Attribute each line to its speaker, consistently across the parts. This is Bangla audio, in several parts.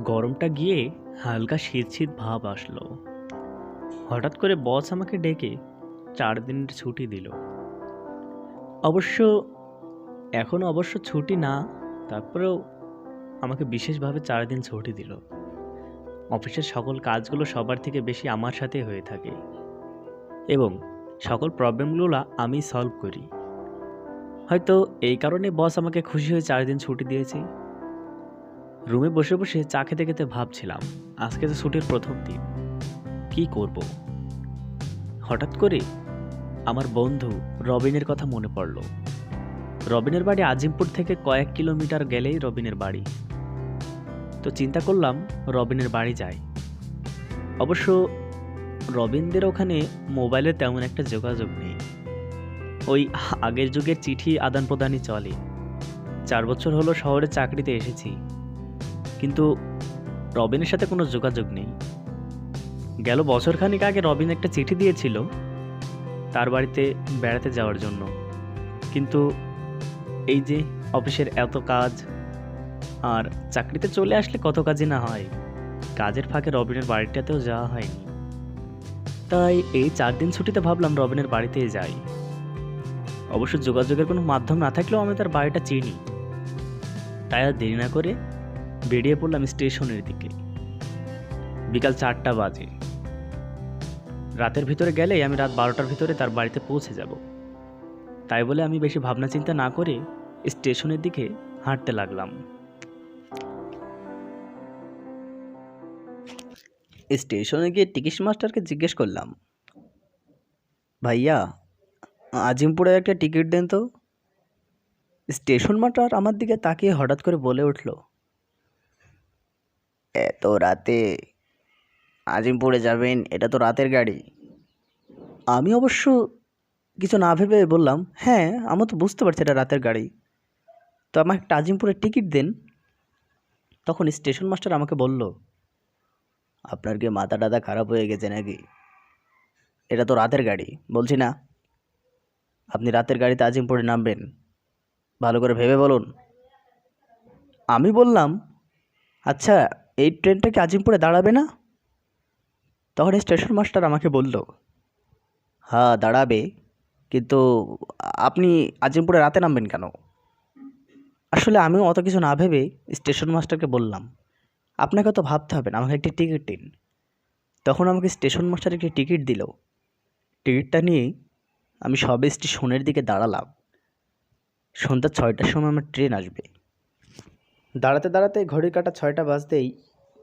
Speaker 1: গরমটা গিয়ে হালকা শীত শীত ভাব আসলো। হঠাৎ করে বস আমাকে ডেকে 4 দিনের ছুটি দিল। অবশ্য অবশ্য ছুটি না, তারপরেও আমাকে বিশেষভাবে 4 দিন ছুটি দিল। অফিসের সকল কাজগুলো সবার থেকে বেশি আমার সাথে হয়ে থাকে এবং সকল প্রবলেমগুলো আমি সলভ করি। হয়তো এই কারণে বস আমাকে খুশি হয়ে 4 দিন ছুটি দিয়েছে। রুমে বসে বসে চা খেতে খেতে ভাবছিলাম, আজকে তো ছুটির প্রথম দিন, কি করব। হঠাৎ করে আমার বন্ধু রবিনের কথা মনে পড়ল। রবিনের বাড়ি আজিমপুর থেকে কয়েক কিলোমিটার গেলেই রবিনের বাড়ি। তো চিন্তা করলাম রবিনের বাড়ি যাই। অবশ্য রবিনদের ওখানে মোবাইলে তেমন একটা যোগাযোগ নেই, ওই আগের যুগের চিঠি আদান প্রদানই চলে। 4 বছর হলো শহরে চাকরিতে এসেছি, কিন্তু রবিনের সাথে কোনো যোগাযোগ নেই। গেল বছরখানেক আগে রবিন একটা চিঠি দিয়েছিল তার বাড়িতে বেড়াতে যাওয়ার জন্য, কিন্তু এই যে অফিসের এত কাজ, আর চাকরিতে চলে আসলে কত কাজই না হয়, কাজের ফাঁকে রবিনের বাড়িটাতেও যাওয়া হয়নি। তাই এই 4 দিন ছুটিতে ভাবলাম রবিনের বাড়িতেই যাই। অবশ্য যোগাযোগের কোনো মাধ্যম না থাকলেও আমি তার বাড়িটা চিনি। তাই আর দেরি না করে বেরিয়ে পড়লাম স্টেশনের দিকে। বিকাল 4টা বাজে। রাতের ভিতরে গেলেই আমি রাত 12টার ভিতরে তার বাড়িতে পৌঁছে যাব। তাই বলে আমি বেশি ভাবনা চিন্তা না করে স্টেশনের দিকে হাঁটতে লাগলাম।
Speaker 2: স্টেশনে গিয়ে টিকিট মাস্টারকে জিজ্ঞেস করলাম, ভাইয়া আজিমপুরে একটা টিকিট দেন তো। স্টেশন মাস্টার আমার দিকে তাকিয়ে হঠাৎ করে বলে উঠল, এত রাতে আজিমপুরে যাবেন? এটা তো রাতের গাড়ি। আমি অবশ্য কিছু না ভেবে বললাম, হ্যাঁ আমার তো বুঝতে পারছি এটা রাতের গাড়ি, তো আমাকে একটা আজিমপুরের টিকিট দেন। তখন স্টেশন মাস্টার আমাকে বলল, আপনার কি মাথা টাথা খারাপ হয়ে গেছে নাকি? এটা তো রাতের গাড়ি বলছি না, আপনি রাতের গাড়িতে আজিমপুরে নামবেন? ভালো করে ভেবে বলুন। আমি বললাম, আচ্ছা এই ট্রেনটা কি আজিমপুরে দাঁড়াবে না? তখন স্টেশন মাস্টার আমাকে বলল, হ্যাঁ দাঁড়াবে, কিন্তু আপনি আজিমপুরে রাতে নামবেন কেন? আসলে আমিও অত কিছু না ভেবে স্টেশন মাস্টারকে বললাম, আপনাকে তো ভাবতে হবে না, আমাকে একটি টিকিট দিন। তখন আমাকে স্টেশন মাস্টার একটি টিকিট দিল। টিকিটটা নিয়ে আমি সবে স্টেশনের দিকে দাঁড়ালাম। সন্ধ্যা 6টার সময় আমার ট্রেন আসবে। দাঁড়াতে দাঁড়াতে ঘড়ির কাঁটা 6টা বাজতেই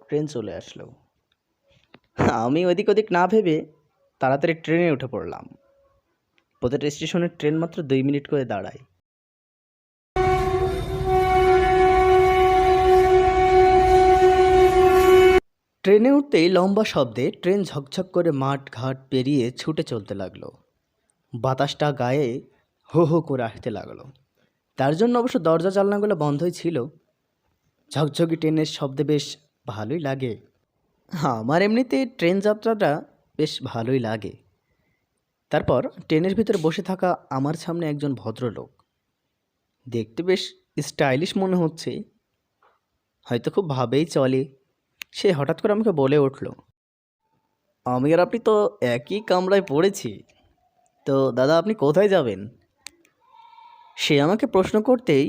Speaker 2: ট্রেন চলে আসলো। আমি ওদিক ওদিক না ভেবে তাড়াতাড়ি ট্রেনে উঠে পড়লাম। প্রতিটা স্টেশনের ট্রেন মাত্র 2 মিনিট করে দাঁড়ায়। ট্রেনে উঠতেই লম্বা শব্দে ট্রেন ঝকঝক করে মাঠ ঘাট পেরিয়ে ছুটে চলতে লাগলো। বাতাসটা গায়ে হো হো করে আসতে লাগলো। তার জন্য অবশ্য দরজা জানলাগুলো বন্ধই ছিল। ঝকঝকি ট্রেনের শব্দে বেশ ভালোই লাগে। আমার এমনিতে ট্রেন যাত্রাটা বেশ ভালোই লাগে। তারপর ট্রেনের ভিতরে বসে থাকা আমার সামনে একজন ভদ্রলোক, দেখতে বেশ স্টাইলিশ মনে হচ্ছে, হয়তো খুব ভাবেই চলে। সে হঠাৎ করে আমাকে বলে উঠল, আমি আর আপনি তো একই কামরায় পড়েছি, তো দাদা আপনি কোথায় যাবেন? সে আমাকে প্রশ্ন করতেই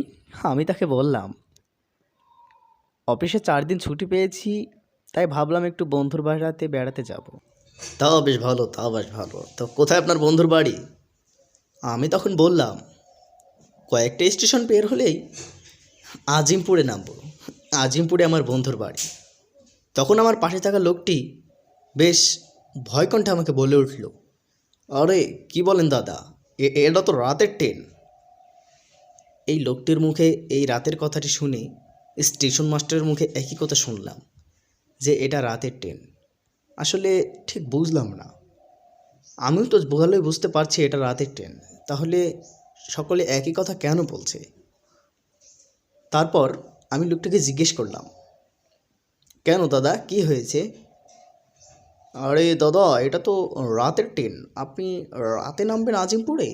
Speaker 2: আমি তাকে বললাম, অফিসে 4 দিন ছুটি পেয়েছি, তাই ভাবলাম একটু বন্ধুর বাড়িতে বেড়াতে যাব। তাও বেশ ভালো, তাও বেশ ভালো, তো কোথায় আপনার বন্ধুর বাড়ি? আমি তখন বললাম, কয়েকটা স্টেশন পের হলেই আজিমপুরে নামবো, আজিমপুরে আমার বন্ধুর বাড়ি। তখন আমার পাশে থাকা লোকটি বেশ ভয় কণ্ঠে আমাকে বলে উঠল, আরে কি বলেন দাদা, এটা তো রাতের ট্রেন। এই লোকটির মুখে এই রাতের কথাটি শুনে স্টেশন মাস্টারের মুখে একই কথা শুনলাম, যে এটা রাতের ট্রেন। আসলে ঠিক বুঝলাম না। আমিও তো ভালোই বুঝতে পারছি এটা রাতের ট্রেন, তাহলে সকলে একই কথা কেন বলছে? তারপর আমি লোকটাকে জিজ্ঞেস করলাম, কেন দাদা কি হয়েছে? আরে দাদা এটা তো রাতের ট্রেন, আপনি রাতে নামবেন আজিমপুরে?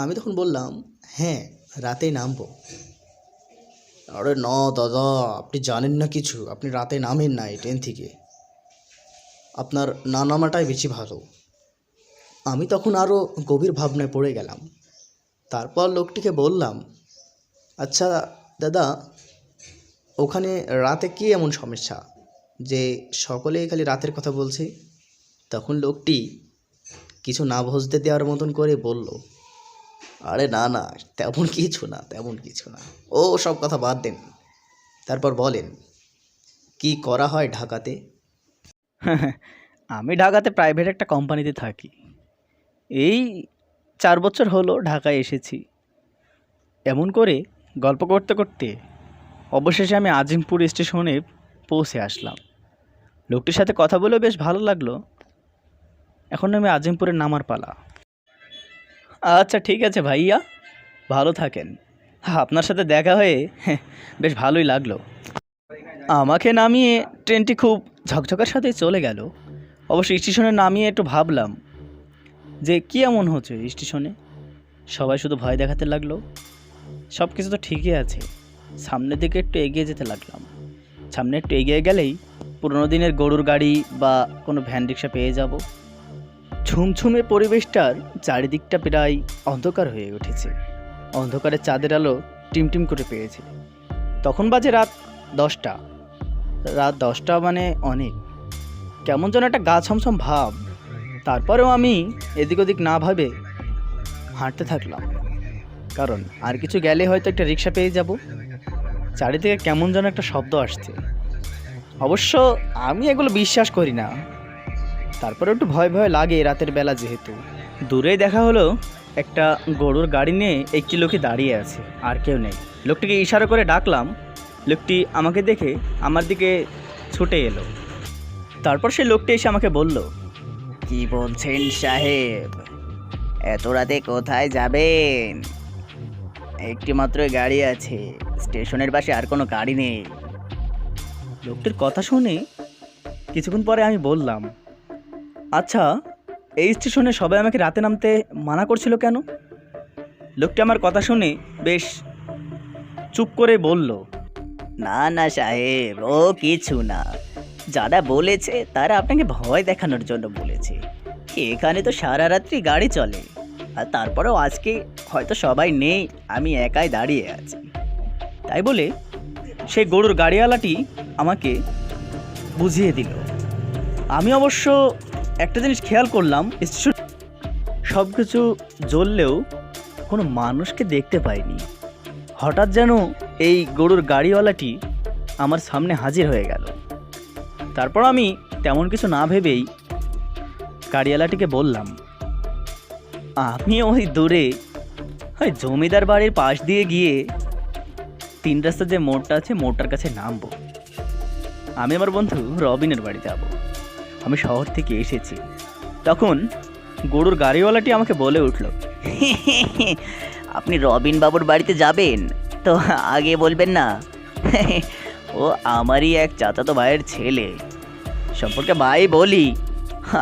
Speaker 2: আমি তখন বললাম, হ্যাঁ রাতেই নামবো। আরে না দাদা, আপনি জানেন না কিছু। আপনি রাতে নামেন নাই ট্রেন থেকে। আপনার না নামাটাই বেশি ভালো। আমি তখন আরও গভীর ভাবনায় পড়ে গেলাম। তারপর লোকটিকে বললাম, আচ্ছা দাদা, ওখানে রাতে কী এমন সমস্যা যে সকলেই খালি রাতের কথা বলছে? তখন লোকটি কিছু না বুঝতে দেওয়ার মতন করে বলল, আরে না না, তেমন কিছু না, তেমন কিছু না। ও সব কথা বাদ দেন। তারপর বলেন, কি করা হয় ঢাকাতে?
Speaker 1: আমি ঢাকাতে প্রাইভেট একটা কোম্পানিতে থাকি। এই 4 বছর হলো ঢাকায় এসেছি। এমন করে গল্প করতে করতে অবশেষে আমি আজিমপুর স্টেশনে পৌঁছে আসলাম। লোকটির সাথে কথা বলেও বেশ ভালো লাগলো। এখন আমি আজিমপুরের নামার পালা। আচ্ছা ঠিক আছে ভাইয়া, ভালো থাকেন। আপনার সাথে দেখা হয়ে বেশ ভালোই লাগলো। আমাকে নামিয়ে ট্রেনটি খুব ঝকঝকের সাথেই চলে গেল। অবশ্য স্টেশনে নামিয়ে একটু ভাবলাম যে কী এমন হচ্ছে স্টেশনে। সবাই শুধু ভয় দেখাতে লাগলো। সব কিছু তো ঠিকই আছে। সামনের দিকে একটু এগিয়ে যেতে লাগলাম। সামনে একটু এগিয়ে গেলেই পুরোনো দিনের গরুর গাড়ি বা কোনো ভ্যান রিক্সা পেয়ে যাব। ঝুমঝুমে পরিবেশটার চারিদিকটা প্রায় অন্ধকার হয়ে উঠেছে। অন্ধকারে চাঁদের আলো টিমটিম করে পেয়েছে। তখন বাজে রাত 10টা। রাত 10টা মানে অনেক। কেমন যেন একটা গা ছমছম ভাব। তারপরেও আমি এদিক ওদিক না ভাবে হাঁটতে থাকলাম, কারণ আর কিছু গেলে হয়তো একটা রিক্সা পেয়ে যাব। চারিদিকে কেমন যেন একটা শব্দ আসছে। অবশ্য আমি এগুলো বিশ্বাস করি না, তারপরে একটু ভয় ভয় লাগে রাতের বেলা যেহেতু। দূরেই দেখা হলো একটা গরুর গাড়ি নিয়ে একটি লোকই দাঁড়িয়ে আছে, আর কেউ নেই। লোকটিকে ইশারা করে ডাকলাম। লোকটি আমাকে দেখে আমার দিকে ছুটে এলো। তারপর সেই লোকটি এসে আমাকে বলল,
Speaker 2: কি বলছেন সাহেব, এত রাতে কোথায় যাবেন? একটি মাত্র গাড়ি আছে, স্টেশনের পাশে আর কোনো গাড়ি নেই।
Speaker 1: লোকটির কথা শুনে কিছুক্ষণ পরে আমি বললাম, আচ্ছা এই স্টেশনে সবাই আমাকে রাতে নামতে মানা করছিল কেন? লোকটি আমার কথা শুনে বেশ চুপ করে বলল,
Speaker 2: না না সাহেব, ও কিছু না। যারা বলেছে তারা আপনাকে ভয় দেখানোর জন্য বলেছে। এখানে তো সারা রাত্রি গাড়ি চলে, আর তারপরেও আজকে হয়তো সবাই নেই, আমি একাই দাঁড়িয়ে আছি।
Speaker 1: তাই বলে সেই গরুর গাড়িওয়ালাটি আমাকে বুঝিয়ে দিল। আমি অবশ্য একটা জিনিস খেয়াল করলাম, স্টেশন সব কিছু জ্বললেও কোনো মানুষকে দেখতে পাইনি। হঠাৎ যেন এই গরুর গাড়িওয়ালাটি আমার সামনে হাজির হয়ে গেল। তারপর আমি তেমন কিছু না ভেবেই গাড়িওয়ালাটিকে বললাম, আমি ওই দূরে ওই জমিদার বাড়ির পাশ দিয়ে গিয়ে 3 রাস্তা যে মোড়টা আছে মোড়টার কাছে নামবো। আমি আমার বন্ধু রবিনের বাড়ি যাব। আমি শহর থেকে এসেছি। তখন গরুর গাড়িওয়ালাটি আমাকে বলে উঠল,
Speaker 2: আপনি রবিন বাবুর বাড়িতে যাবেন তো আগে বলবেন না? ও আমারই এক চাচাতো ভাইয়ের ছেলে, সম্পর্কে ভাই বলি,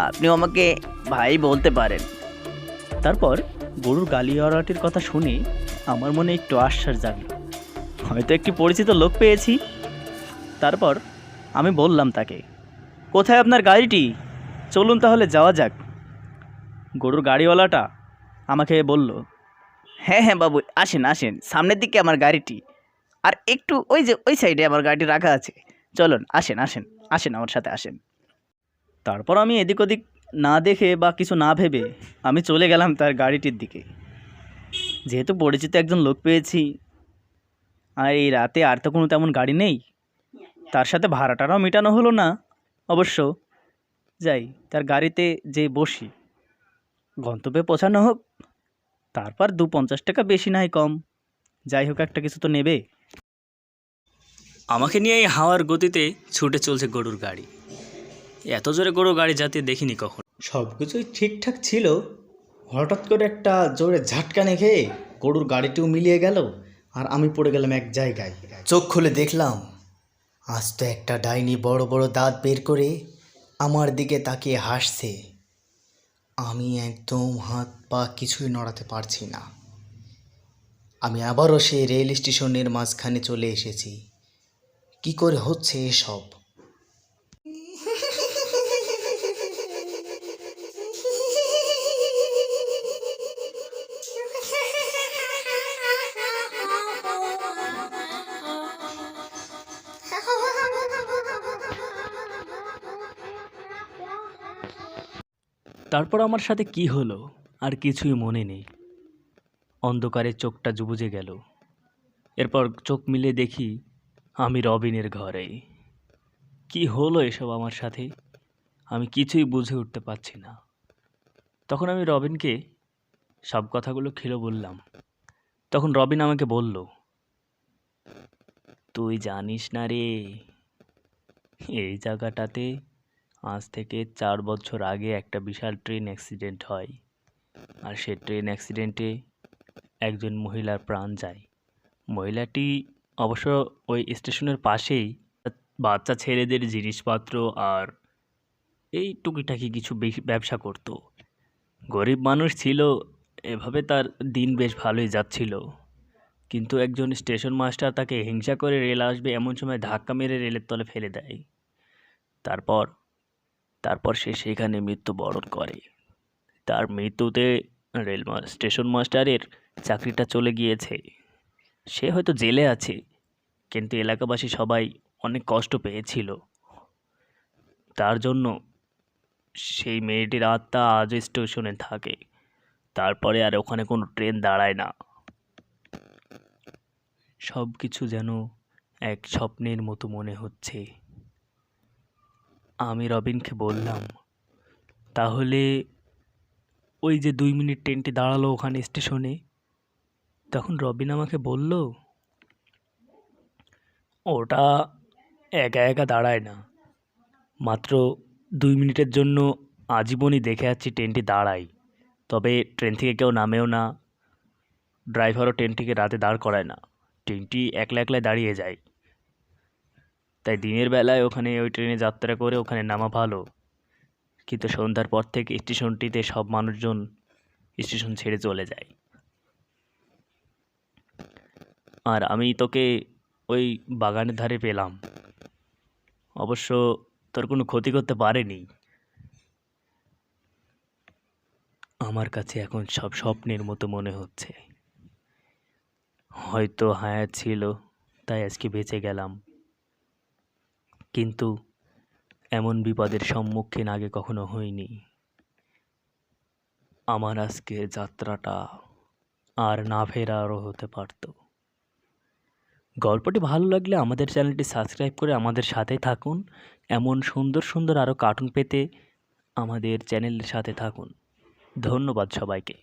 Speaker 2: আপনিও আমাকে ভাই বলতে পারেন।
Speaker 1: তারপর গরুর গাড়িওয়ালাটির কথা শুনে আমার মনে একটু আশ্বাস জাগলো, হয়তো একটি পরিচিত লোক পেয়েছি। তারপর আমি বললাম তাকে, কোথায় আপনার গাড়িটি? চলুন তাহলে যাওয়া যাক। গরুর গাড়িওয়ালাটা আমাকে বলল,
Speaker 2: হ্যাঁ হ্যাঁ বাবু, আসেন আসেন, সামনের দিকে আমার গাড়িটি, আর একটু ওই যে ওই সাইডে আমার গাড়িটি রাখা আছে। চলুন, আসেন আসেন আসেন, আমার সাথে আসেন।
Speaker 1: তারপর আমি এদিক ওদিক না দেখে বা কিছু না ভেবে আমি চলে গেলাম তার গাড়িটির দিকে। যেহেতু পরিচিত একজন লোক পেয়েছি, আর এই রাতে আর তো কোনো তেমন গাড়ি নেই, তার সাথে ভাড়াটারাও মেটানো হলো না। অবশ্য যাই, তার গাড়িতে যে বসি, গন্তব্যে পৌঁছানো হোক, তারপর 250 টাকা বেশি নাই কম, যাই হোক একটা কিছু তো নেবে। আমাকে নিয়ে এই হাওয়ার গতিতে ছুটে চলছে গরুর গাড়ি। এত জোরে গরুর গাড়ি যাতে দেখিনি কখন। সব কিছুই ঠিকঠাক ছিল, হঠাৎ করে একটা জোরে ঝাটকানে খেয়ে গরুর গাড়িটিও মিলিয়ে গেল, আর আমি পড়ে গেলাম এক জায়গায়।
Speaker 2: চোখ খুলে দেখলাম, আজ তো একটা ডাইনি বড় বড় দাঁত বের করে আমার দিকে তাকিয়ে হাসছে। আমি একদম হাত পা কিছুই নড়াতে পারছি না।
Speaker 3: আমি আবারও সেই রেল স্টেশনের মাঝখানে চলে এসেছি। কি করে হচ্ছে এসব?
Speaker 1: তারপর আমার সাথে কি হলো আর কিছুই মনে নেই। অন্ধকারে চোখটা বুজে গেল। এরপর চোখ মিলে দেখি আমি রবিনের ঘরে। কি হলো এসব আমার সাথে, আমি কিছুই বুঝে উঠতে পারছি না। তখন আমি রবিনকে সব কথাগুলো খুলে বললাম। তখন রবিন আমাকে বলল, তুই জানিস না রে, এই জায়গাটাতে আজ থেকে 4 বছর আগে একটা বিশাল ট্রেন অ্যাক্সিডেন্ট হয়। আর সে ট্রেন অ্যাক্সিডেন্টে একজন মহিলার প্রাণ যায়। মহিলাটি অবশ্য ওই স্টেশনের পাশেই বাচ্চা ছেলেদের জিনিসপত্র আর এই টুকিটাকি কিছু ব্যবসা করত। গরিব মানুষ ছিল, এভাবে তার দিন বেশ ভালোই যাচ্ছিল। কিন্তু একজন স্টেশন মাস্টার তাকে হিংসা করে রেল আসবে এমন সময় ধাক্কা মেরে রেলের তলে ফেলে দেয়। তারপর তারপর সে সেখানে মৃত্যুবরণ করে। তার মৃত্যুতে স্টেশন মাস্টারের চাকরিটা চলে গিয়েছে। সে হয়তো জেলে আছে, কিন্তু এলাকাবাসী সবাই অনেক কষ্ট পেয়েছিল। তার জন্য সেই মেয়েটির আত্মা আজও স্টেশনে থাকে। তারপরে আর ওখানে কোনো ট্রেন দাঁড়ায় না। সব কিছু যেন এক স্বপ্নের মতো মনে হচ্ছে। আমি রবিনকে বললাম, তাহলে ওই যে 2 মিনিট ট্রেনটি দাঁড়ালো ওখানে স্টেশনে, তখন রবিন আমাকে বলল, ওটা একা একা দাঁড়ায় না, মাত্র 2 মিনিটের জন্য আজীবনই দেখে যাচ্ছি ট্রেনটি দাঁড়ায়। তবে ট্রেন থেকে কেউ নামেও না, ড্রাইভারও ট্রেনটিকে রাতে দাঁড় করায় না, ট্রেনটি একলা একলাই দাঁড়িয়ে যায়। তাই দিনের বেলায় ওখানে ওই ট্রেনে যাত্রা করে ওখানে নামা ভালো। কিন্তু সন্ধ্যার পর থেকে স্টেশনটিতে সব মানুষজন স্টেশন ছেড়ে চলে যায়। আর আমি তোকে ওই বাগানের ধারে পেলাম, অবশ্য তোর কোনো ক্ষতি করতে পারেনি। আমার কাছে এখন সব স্বপ্নের মতো মনে হচ্ছে। হয়তো হায়াত ছিল তাই আজকে বেঁচে গেলাম, কিন্তু এমন বিপদের সম্মুখীন আগে কখনো হইনি। আমার আজকের যাত্রাটা আর না ফেরারও হতে পারত। গল্পটি ভালো লাগলে আমাদের চ্যানেলটি সাবস্ক্রাইব করে আমাদের সাথে থাকুন। এমন সুন্দর সুন্দর আরও কার্টুন পেতে আমাদের চ্যানেলের সাথে থাকুন। ধন্যবাদ সবাইকে।